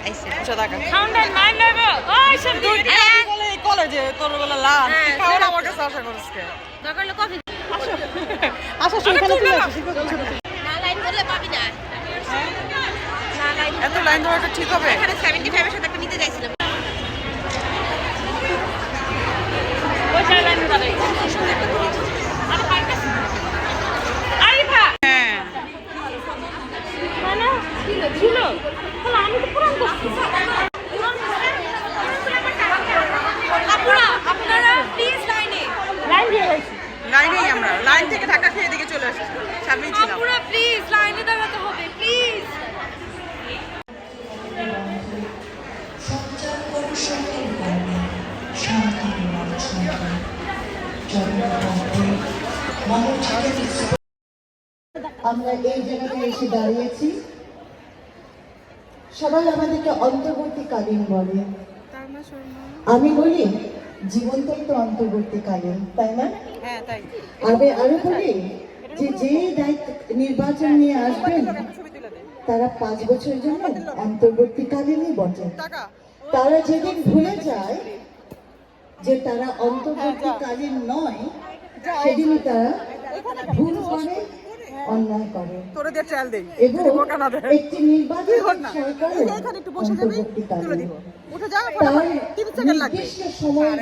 আইছে খাউন্ডার মাইন লাগো ওই সব দুই কলেজে তোর বেলা লাঞ্চ খাওয়ার আমার কাছে আশা করিস কে দরকার হলে কফি আসো সেখানে তুই আসিস না লাইন ধরলে পাবি না না লাইন এত লাইন ধরাটা ঠিক হবে এখানে 75 এর সাথে একটা নিতে যাইছিলাম ওই চার লাইন দাঁড়াই আরে পাইকাস আরে ভা হ্যাঁ মানে ছিল তাহলে আমি তো পুরান করছি আপনারা প্লিজ লাইনে লাইন দিয়ে গেছি লাইনেই আমরা লাইন থেকে ঢাকা খেয়ে দিকে চলে আসছি সামনেই ছিলাম আপুরা প্লিজ লাইনে দাঁড়াতে হবে প্লিজ আমরা এই জায়গাতে এসে দাঁড়িয়েছি সবাই আমাদেরকে অন্তর্বর্তীকালীন বলে আমি বলি জীবনটাই তো অন্তর্বর্তীকালীন তাই না হ্যাঁ তাই আরো বলি যে দায়িত্ব নির্বাচন নিয়ে আসবেন তারা 5 বছরের জন্য অন্তর্বর্তীকালীনই বটে টাকা তারা যেদিন ভুলে যায় যে তারা অন্তর্বর্তীকালীন নয় সেদিনই তারা ভুল করে অন্যায় করে তোরে দিয়ে চাল দেই এবং একটি নির্বাচিত সরকার এখানে একটু বসে যাবি তুলে দিব উঠে যা তার ফটাফট 30 সেকেন্ড লাগবে নির্দিষ্ট সময়ের